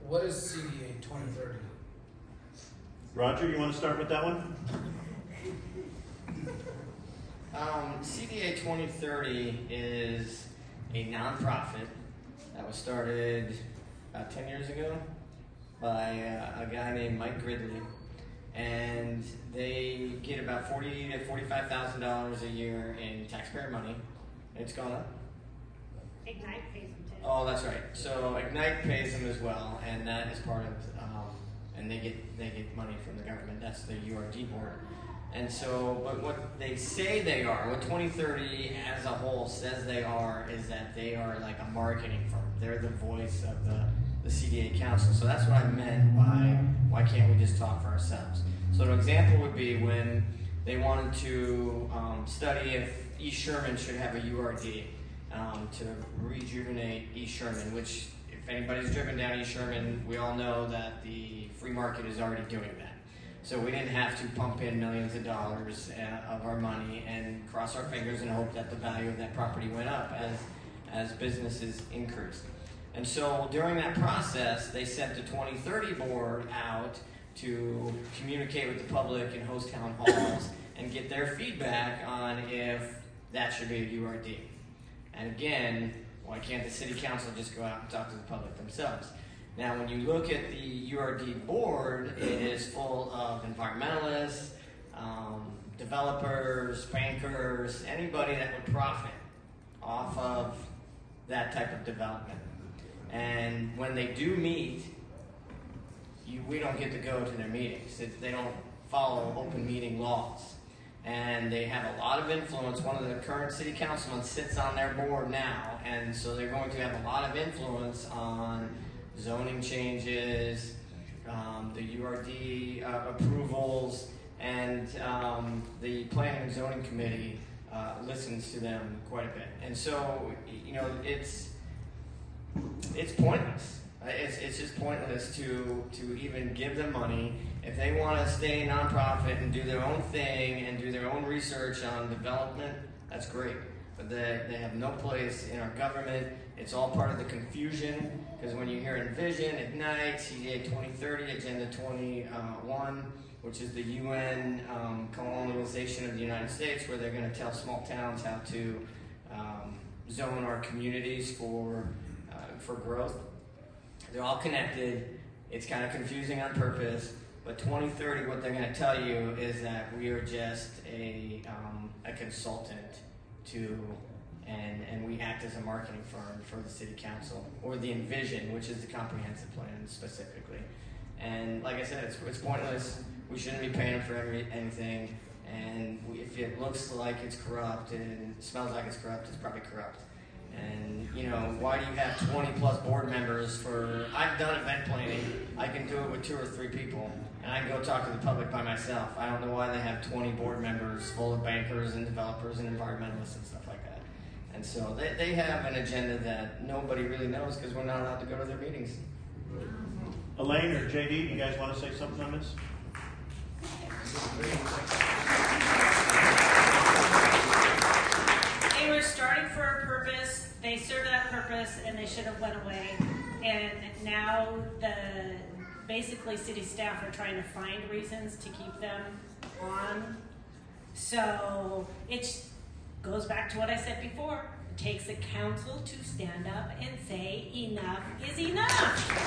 What is CDA 2030? Roger, you want to start with that one? CDA 2030 is a nonprofit that was started about 10 years ago by a guy named Mike Gridley, and they get about $40,000 to $45,000 a year in taxpayer money. It's gone up. Ignite pays them too. Oh, that's right. So Ignite pays them as well, and that is part of, and they get money from the government. That's the URD board. And so, but what they say they are, what 2030 as a whole says they are, is that they are like a marketing firm. They're the voice of the CDA council. So that's what I meant by why can't we just talk for ourselves? So an example would be when they wanted to study if East Sherman should have a URD to rejuvenate East Sherman, which if anybody's driven down East Sherman, we all know that the free market is already doing that. So we didn't have to pump in millions of dollars of our money and cross our fingers and hope that the value of that property went up as businesses increased. And so during that process, they sent the 2030 board out to communicate with the public and host town halls and get their feedback on if that should be a URD. And again, why can't the city council just go out and talk to the public themselves? Now, when you look at the URD board, it is full of environmentalists, developers, bankers, anybody that would profit off of that type of development. And when they do meet, we don't get to go to their meetings. They don't follow open meeting laws. And they have a lot of influence. One of the current city councilmen sits on their board now, and so they're going to have a lot of influence on zoning changes, the URD approvals, and the Planning and Zoning Committee listens to them quite a bit. And so, you know, it's pointless. It's just pointless to even give them money. If they want to stay a nonprofit and do their own thing and do their own research on development, that's great. But they have no place in our government. It's all part of the confusion, because when you hear Envision, Ignite, CDA 2030, Agenda 21, which is the UN colonialization of the United States, where they're going to tell small towns how to zone our communities for growth. They're all connected. It's kind of confusing on purpose. But 2030, what they're going to tell you is that we are just a consultant to, and we act as a marketing firm for the city council, or the Envision, which is the comprehensive plan specifically. And like I said, it's pointless. We shouldn't be paying them for anything. And if it looks like it's corrupt and it smells like it's corrupt, it's probably corrupt. And, you know, why do you have 20 plus board members for, I've done event planning, I can do it with 2 or 3 people, and I can go talk to the public by myself. I don't know why they have 20 board members full of bankers and developers and environmentalists and stuff like that. And so they have an agenda that nobody really knows because we're not allowed to go to their meetings. Elaine or JD, you guys want to say something on this? They were starting for a purpose, they served that purpose, and they should have went away. And now basically city staff are trying to find reasons to keep them on. So it goes back to what I said before. It takes a council to stand up and say enough is enough.